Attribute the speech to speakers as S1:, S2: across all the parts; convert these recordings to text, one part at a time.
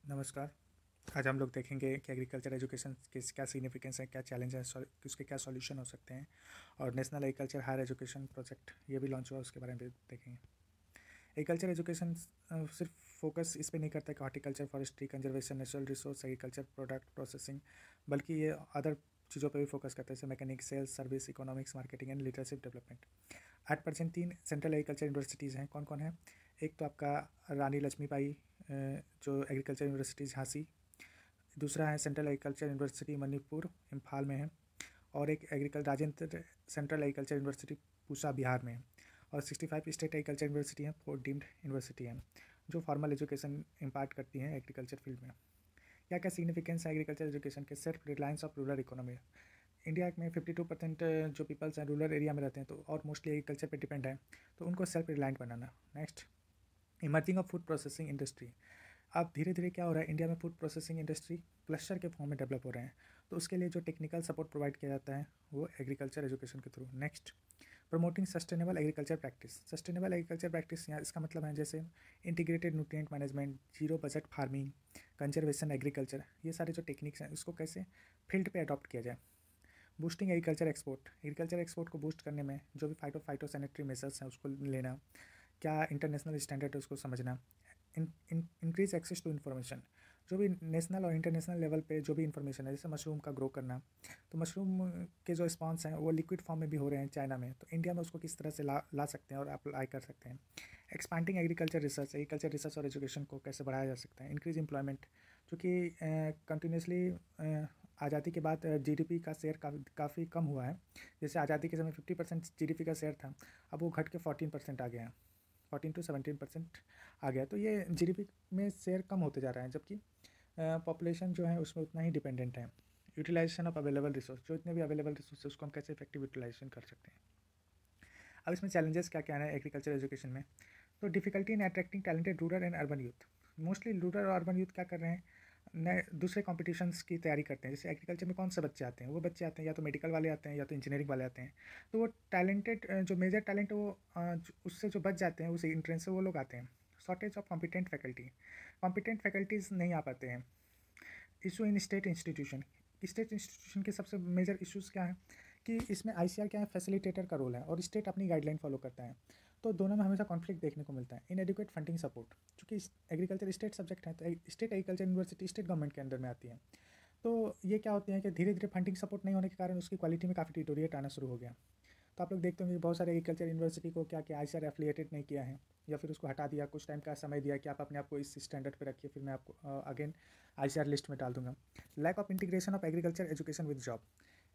S1: नमस्कार। आज हम लोग देखेंगे कि एग्रीकल्चर एजुकेशन के क्या सिग्निफिकेंस है, क्या चैलेंज है, उसके क्या सॉल्यूशन हो सकते हैं। और national agriculture higher education project ये भी लॉन्च हुआ, उसके बारे में भी देखेंगे। एग्रीकल्चर एजुकेशन सिर्फ फोकस इस पे नहीं करता कि horticulture, forestry, conservation, natural resource, agriculture product processing, बल्कि ये अदर चीज़ों पे भी फोकस करता है, जैसे mechanic, sales, service, economics, marketing and leadership development. At present 3 central agriculture universities हैं। कौन कौन है? एक तो आपका रानी लक्ष्मीबाई जो एग्रीकल्चर यूनिवर्सिटी झांसी, दूसरा है central agriculture university Manipur Imphal में है, और एक Rajendra central agriculture university Pusa Bihar में है, और 65 स्टेट एग्रीकल्चर यूनिवर्सिटी हैं, 4 डीम्ड यूनिवर्सिटी हैं जो फॉर्मल एजुकेशन इम्पार्ट करती हैं एग्रीकल्चर फील्ड में। क्या क्या सिग्निफिकेंस है एग्रीकल्चर एजुकेशन के? Self reliance of rural economy. India में 52% जो पीपल्स हैं रूरल एरिया में रहते हैं, तो और मोस्टली एग्रीकल्चर पे डिपेंड है, तो उनको self reliant banana. Next, emerging of food processing industry. अब धीरे धीरे क्या हो रहा है, इंडिया में फूड प्रोसेसिंग इंडस्ट्री क्लस्टर के फॉर्म में डेवलप हो रहे हैं, तो उसके लिए जो टेक्निकल सपोर्ट प्रोवाइड किया जाता है वो एग्रीकल्चर एजुकेशन के through. Next, promoting sustainable agriculture practice. Sustainable agriculture practice यहाँ इसका मतलब है जैसे integrated nutrient management, zero budget farming, conservation agriculture, ये सारे जो टेक्निक्स हैं इसको कैसे फील्ड पे अडॉप्ट किया जाए। Boosting agriculture export. Agriculture export को बूस्ट करने में जो भी फाइटो सैनिटरी मेजर्स हैं उसको लेना, क्या इंटरनेशनल स्टैंडर्ड है उसको समझना। Increase access to information. जो भी नेशनल और इंटरनेशनल लेवल पे जो भी इन्फॉर्मेशन है, जैसे मशरूम का ग्रो करना, तो मशरूम के जो स्पॉन्स हैं वो लिक्विड फॉर्म में भी हो रहे हैं चाइना में, तो इंडिया में उसको किस तरह से ला सकते हैं और अप्लाई कर सकते हैं। Expanding agriculture research. Agriculture research और एजुकेशन को कैसे बढ़ाया जा सकता है। इंक्रीज एम्प्लॉयमेंट, चूँकि कंटिन्यूसली आज़ादी के बाद जीडीपी का शेयर काफ़ी कम हुआ है। जैसे आज़ादी के समय 50% जीडीपी का शेयर था, अब वो घट के 14% आ गया है, 14 to 17% आ गया। तो ये जीडीपी में शेयर कम होते जा रहा है, जबकि पॉपुलेशन जो है उसमें उतना ही डिपेंडेंट है। यूटिलाइजेशन ऑफ अवेलेबल रिसोर्स, जो इतने भी अवेलेबल रिसोर्स है उसको हम कैसे इफेक्टिव यूटिलाइजेशन कर सकते हैं। अब इसमें चैलेंजेस क्या क्या है एग्रीकल्चर एजुकेशन में? तो difficulty in attracting talented rural and urban youth. Mostly rural और अर्बन यूथ क्या कर रहे हैं, नए दूसरे कॉम्पिटिशन्स की तैयारी करते हैं। जैसे एग्रीकल्चर में कौन से बच्चे आते हैं, वो बच्चे आते हैं या तो मेडिकल वाले आते हैं या तो इंजीनियरिंग वाले आते हैं, तो वो टैलेंटेड जो मेजर टैलेंट है वो उससे जो बच जाते हैं उस इंट्रेंस से वो लोग आते हैं। Shortage of competent faculty, competent faculties नहीं आ पाते हैं। Issue in state institution, state institution के सबसे मेजर इश्यूज़ क्या है कि इसमें आईसीआर क्या है, फैसिलिटेटर का रोल है और स्टेट अपनी गाइडलाइन फॉलो करता है, तो दोनों में हमेशा कॉन्फ्लिक्ट देखने को मिलता है। इनएडिक्वेट फंडिंग सपोर्ट, चूँकि एग्रीकल्चर स्टेट सब्जेक्ट है तो state agriculture university state government के अंडर में आती है, तो ये क्या होती है कि धीरे धीरे फंडिंग सपोर्ट नहीं होने के कारण उसकी क्वालिटी में काफ़ी डिटोरिएट आना शुरू हो गया। तो आप लोग देखते होंगे बहुत सारे एग्रीकल्चर यूनिवर्सिटी को क्या किया, आईसीआर एफिलिएटेड नहीं किया है या फिर उसको हटा दिया, कुछ टाइम का समय दिया कि आप अपने आप को इस स्टैंडर्ड पे रखिए, फिर मैं आपको अगेन आईसीआर लिस्ट में डाल दूंगा। Lack of integration of agriculture education with job.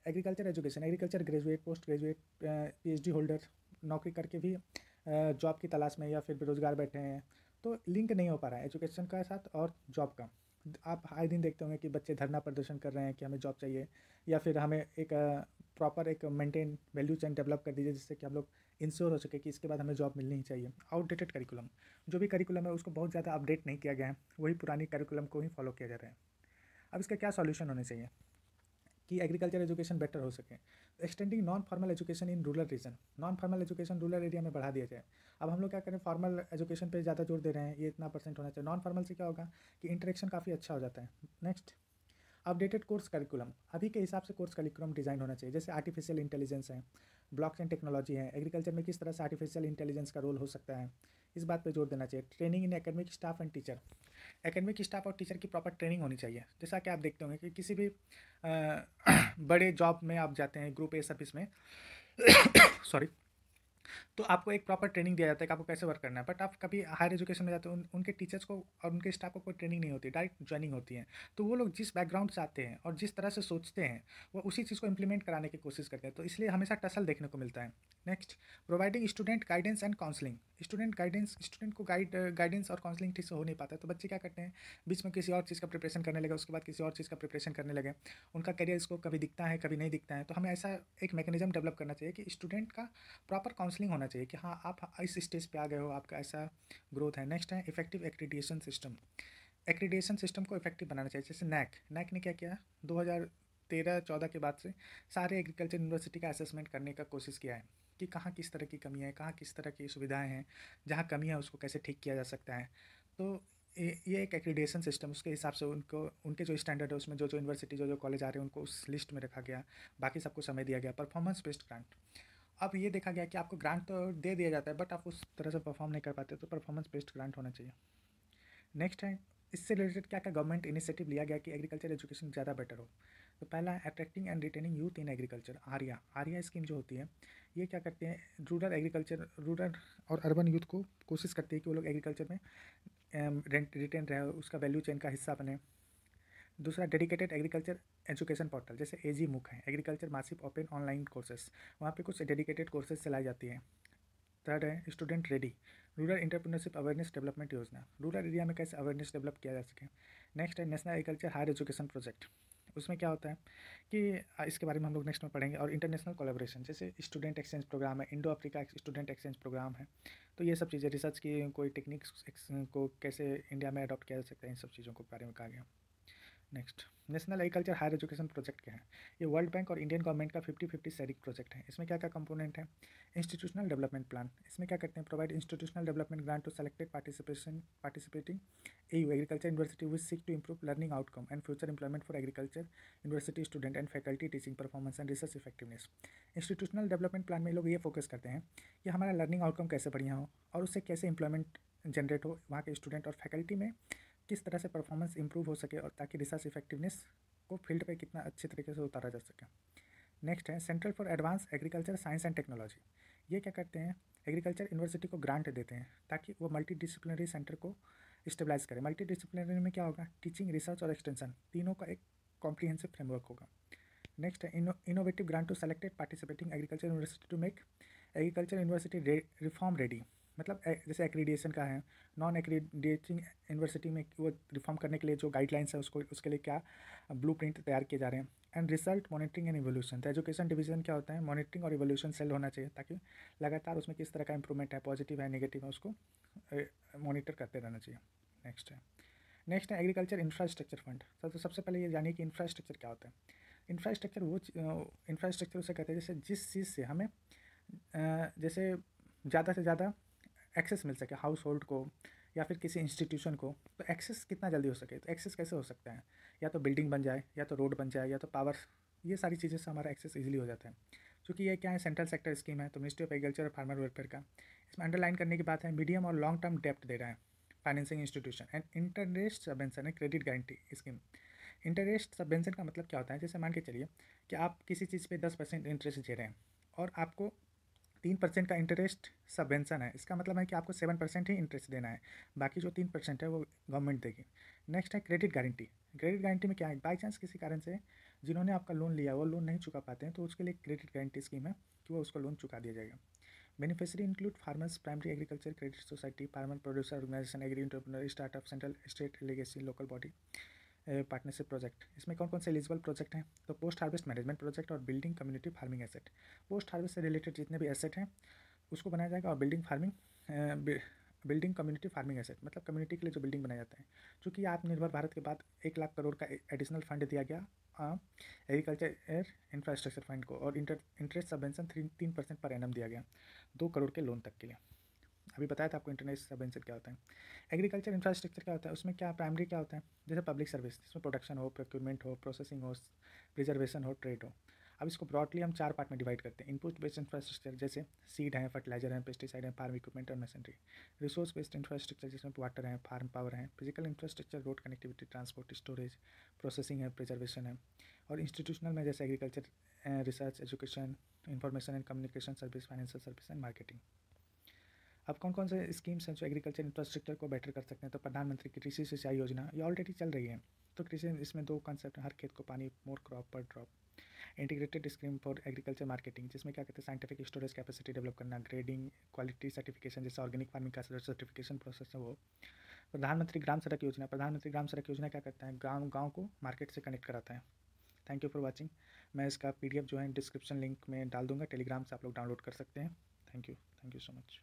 S1: Agriculture education, agriculture graduate, post graduate, PhD holder नौकरी करके भी जॉब की तलाश में या फिर बेरोजगार बैठे हैं, तो लिंक नहीं हो पा रहा है एजुकेशन का साथ और जॉब का। आप आए दिन देखते होंगे कि बच्चे धरना प्रदर्शन कर रहे हैं कि हमें जॉब चाहिए, या फिर हमें एक प्रॉपर एक मेंटेन वैल्यू चेन डेवलप कर दीजिए जिससे कि हम लोग इंश्योर हो सके कि इसके बाद हमें जॉब मिलनी ही चाहिए। आउटडेटेड करिकुलम, जो भी करिकुलम है उसको बहुत ज़्यादा अपडेट नहीं किया गया है, वही पुरानी करिकुलम को ही फॉलो किया जा रहा है। अब इसका क्या सॉल्यूशन होने चाहिए कि एग्रीकल्चर एजुकेशन बेटर हो सके? Extending non formal education in rural region, non formal education rural area में बढ़ा दिया जाए। अब हम लोग क्या करें, फॉर्मल एजुकेशन पे ज़्यादा जोर दे रहे हैं, ये इतना परसेंट होना चाहिए। नॉन फॉर्मल से क्या होगा कि इंटरेक्शन काफ़ी अच्छा हो जाता है। नेक्स्ट, अपडेटेड कोर्स करिकुलम, अभी के हिसाब से कोर्स करिकुलम डिज़ाइन होना चाहिए। जैसे आर्टिफिशियल इंटेलिजेंस है, ब्लॉकचेन टेक्नोलॉजी है, एग्रीकल्चर में किस तरह से आर्टिफिशियल इंटेलिजेंस का रोल हो सकता है, इस बात पे जोर देना चाहिए। Training in academic staff and teacher, academic staff और टीचर की प्रॉपर ट्रेनिंग होनी चाहिए। जैसा कि आप देखते होंगे कि किसी भी बड़े जॉब में आप जाते हैं, ग्रुप ए सर्विस में सॉरी, तो आपको एक प्रॉपर ट्रेनिंग दिया जाता है कि आपको कैसे वर्क करना है। बट आप कभी हायर एजुकेशन में जाते हो, उनके टीचर्स को और उनके स्टाफ को कोई ट्रेनिंग नहीं होती, डायरेक्ट ज्वाइनिंग होती है। तो वो लोग जिस बैकग्राउंड से आते हैं और जिस तरह से सोचते हैं वो उसी चीज़ को इंप्लीमेंट कराने की कोशिश करते हैं, तो इसलिए हमेशा टसल देखने को मिलता है। Next, providing student guidance and counselling, student को गाइडेंस और काउंसलिंग ठीक से हो नहीं पाता है, तो बच्चे क्या करते हैं, बीच में किसी और चीज़ का प्रिपरेशन करने लगे, उसके बाद किसी और चीज़ का प्रिपरेशन करने लगे, उनका करियर इसको कभी दिखता है कभी नहीं दिखता है। तो हमें ऐसा एक मैकेनिज्म डेवलप करना चाहिए कि स्टूडेंट का प्रॉपर काउंसलिंग होना चाहिए कि हाँ आप इस स्टेज पे आ गए हो, आपका ऐसा ग्रोथ है। नेक्स्ट है effective accreditation system, accreditation system को इफेक्टिव बनाना चाहिए। जैसे नैक ने क्या किया, 2013-14 के बाद से सारे एग्रीकल्चर यूनिवर्सिटी का असेसमेंट करने का कोशिश किया है कि कहाँ किस तरह की कमी है, कहाँ किस तरह की सुविधाएं हैं, जहाँ कमी है उसको कैसे ठीक किया जा सकता है। तो ये एक एक्रीडिएशन सिस्टम, उसके हिसाब से उनको उनके जो स्टैंडर्ड है उसमें जो यूनिवर्सिटी जो कॉलेज आ रहे हैं उनको उस लिस्ट में रखा गया, बाकी सबको समय दिया गया। परफॉर्मेंस बेस्ड ग्रांट, अब ये देखा गया कि आपको ग्रांट तो दे दिया जाता है बट आप उस तरह से परफॉर्म नहीं कर पाते, तो परफॉर्मेंस बेस्ड ग्रांट होना चाहिए। नेक्स्ट है, इससे रिलेटेड क्या क्या गवर्नमेंट इनिशिएटिव लिया गया कि एग्रीकल्चर एजुकेशन ज़्यादा बेटर हो। तो पहला है attracting and retaining youth in agriculture, Arya scheme जो होती है ये क्या करते हैं, रूरल और अर्बन यूथ को कोशिश करती है कि वो लोग एग्रीकल्चर में रिटेन रहे, उसका वैल्यू चेन का हिस्सा बने। दूसरा, डेडिकेटेड एग्रीकल्चर एजुकेशन पोर्टल, जैसे एजी मुक है, agriculture massive open online courses, वहाँ पे कुछ डेडिकेटेड कोर्सेज चलाई जाती हैं। थर्ड है student ready, rural entrepreneurship awareness development योजना, रूरल एरिया में कैसे अवेयरनेस डेवलप किया जा सके। नेक्स्ट है national agriculture higher education project, उसमें क्या होता है कि इसके बारे में हम लोग नेक्स्ट में पढ़ेंगे। और इंटरनेशनल कोलैबोरेशन, जैसे स्टूडेंट एक्सचेंज प्रोग्राम है, Indo Africa student exchange program है। तो ये सब चीज़ें रिसर्च की कोई टेक्निक्स को कैसे इंडिया में अडॉप्ट किया जा सकता है, इन सब चीज़ों के बारे में कहा गया। Next, national agriculture higher education project क्या है, ये वर्ल्ड बैंक और इंडियन गवर्नमेंट का 50-50 शेयरिंग प्रोजेक्ट है। इसमें क्या क्या कंपोनेंट है, इंस्टीट्यूशनल डेवलपमेंट प्लान, इसमें क्या करते हैं, provide institutional development grant to selected participating AU agriculture university which seek to improve learning outcome and future employment for agriculture university student and faculty teaching performance and research effectiveness. Institutional development plan में लोग ये focus करते हैं कि हमारा learning outcome कैसे बढ़िया हो और उससे कैसे एम्प्लॉयमेंट जनरेट हो वहाँ के स्टूडेंट और फैकल्टी में, किस तरह से परफॉर्मेंस इंप्रूव हो सके और ताकि रिसर्च इफेक्टिवनेस को फील्ड पे कितना अच्छे तरीके से उतारा जा सके। नेक्स्ट है central for advance agriculture science and technology, ये क्या करते हैं, एग्रीकल्चर यूनिवर्सिटी को ग्रांट देते हैं ताकि वो मल्टी डिसिप्लिनरी सेंटर को स्टेबलाइज करें। मल्टी डिसिप्लिनरी में क्या होगा, टीचिंग, रिसर्च और एक्सटेंशन तीनों का एक कॉम्प्रीहेंसिव फ्रेमवर्क होगा। नेक्स्ट है innovative grant to selected participating agriculture university to make agriculture university reform ready, मतलब जैसे एक्रीडिएशन का है, नॉन एक्रीडिएटिंग यूनिवर्सिटी में वो रिफॉर्म करने के लिए जो गाइडलाइंस है उसको उसके लिए क्या ब्लूप्रिंट तैयार किए जा रहे हैं। And result monitoring and evolution, तो एजुकेशन डिवीजन क्या होता है, मॉनिटरिंग और इवोल्यूशन सेल होना चाहिए ताकि लगातार उसमें किस तरह का इंप्रूवमेंट है, पॉजिटिव है नेगेटिव है, उसको मॉनिटर करते रहना चाहिए। नेक्स्ट है एग्रीकल्चर इंफ्रास्ट्रक्चर फंड। तो सबसे पहले ये जानिए कि इंफ्रास्ट्रक्चर क्या होता है। इंफ्रास्ट्रक्चर इंफ्रास्ट्रक्चर उसे कहते हैं जैसे जिस चीज़ से हमें जैसे ज़्यादा से ज़्यादा एक्सेस मिल सके हाउस होल्ड को या फिर किसी इंस्टीट्यूशन को, तो एक्सेस कितना जल्दी हो सके। तो एक्सेस कैसे हो सकता है, या तो बिल्डिंग बन जाए, या तो रोड बन जाए, या तो पावर, ये सारी चीज़ें से हमारा एक्सेस इजीली हो जाता है। क्योंकि ये क्या है, सेंट्रल सेक्टर स्कीम है, तो मिनिस्ट्री ऑफ एग्रीकल्चर और फार्मर वेलफेयर का इसमें अंडरलाइन करने की बात है, मीडियम और लॉन्ग टर्म डेप्ट दे रहा है financing institution and interest subvention है, credit guarantee scheme. Interest subvention का मतलब क्या होता है, जैसे मान के चलिए कि आप किसी चीज़ पे 10% इंटरेस्ट दे रहे हैं और आपको 3% का इंटरेस्ट सबवेंशन है, इसका मतलब है कि आपको 7% ही इंटरेस्ट देना है, बाकी जो 3% है वो गवर्नमेंट देगी। नेक्स्ट है क्रेडिट गारंटी। क्रेडिट गारंटी में क्या है, बाई चांस किसी कारण से जिन्होंने आपका लोन लिया वो लोन नहीं चुका पाते हैं, तो उसके लिए क्रेडिट गारंटी स्कीम है कि वो उसको लोन चुका दिया जाएगा। Beneficiary include farmers, primary agriculture credit society, farmer producer organization, agri entrepreneur, startup, central state legacy, local body partnership project. इसमें कौन कौन से एलिजिबल प्रोजेक्ट हैं, तो पोस्ट हार्वेस्ट मैनेजमेंट प्रोजेक्ट और building community farming asset. Post harvest से related जितने भी एसेट हैं उसको बनाया जाएगा, और बिल्डिंग कम्युनिटी फार्मिंग एसेट मतलब कम्युनिटी के लिए जो बिल्डिंग बनाया जाता है। चूँकि आत्मनिर्भर भारत के बाद 1 लाख करोड़ का एडिशनल फंड दिया गया एग्रीकल्चर इंफ्रास्ट्रक्चर फंड को, और इंटरेस्ट सबवेंशन 3% पर एनम दिया गया 2 करोड़ के लोन तक के लिए। अभी बताया था आपको इंटरनेट सबवेंशन क्या होता है। एग्रीकल्चर इंफ्रास्ट्रक्चर क्या होता है, उसमें क्या प्राइमरी क्या होता है, जैसे पब्लिक सर्विस, जिसमें प्रोडक्शन हो, प्रोक्यूरमेंट हो, प्रोसेसिंग हो, प्रिजर्वेशन हो, ट्रेड हो। अब इसको ब्रॉडली हम 4 पार्ट में डिवाइड करते हैं। इनपुट बेस्ड इंफ्रास्ट्रक्चर जैसे सीड है, फर्टिलाइजर है, पेस्टिसाइड है, फार्म इक्विपमेंट और मशीनरी। रिसोर्स बेस्ड इंफ्रास्ट्रक्चर जिसमें वाटर है, फार्म पावर है। Physical infrastructure road connectivity, transport, storage, processing है, प्रिजर्वेशन है। और इंस्टीट्यूशनल में जैसे agriculture research, education, information and communication service, financial service and marketing. अब कौन कौन से स्कीम्स हैं जो एग्रीकल्चर इंफ्रास्ट्रक्चर को बेटर कर सकते हैं, तो प्रधानमंत्री कृषि सिंचाई योजना ये ऑलरेडी चल रही है। तो कृषि इसमें 2 कॉन्सेप्ट, हर खेत को पानी, मोर क्रॉप पर drop. Integrated scheme for agriculture marketing, जिसमें क्या कहते हैं, साइंटिफिक स्टोरेज कैपेसिटी डेवलप करना, ग्रेडिंग, क्वालिटी सर्टिफिकेशन, जैसे ऑर्गेनिक फार्मिंग का सर्टिफिकेशन प्रोसेस है वो। प्रधानमंत्री ग्राम सड़क योजना, प्रधानमंत्री ग्राम सड़क योजना क्या करता है, गाँव को मार्केट से कनेक्ट कराता है। Thank you for watching. मैं इसका PDF जो है डिस्क्रिप्शन लिंक में डाल दूंगा, टेलीग्राम से आप लोग डाउनलोड कर सकते हैं। Thank you so much.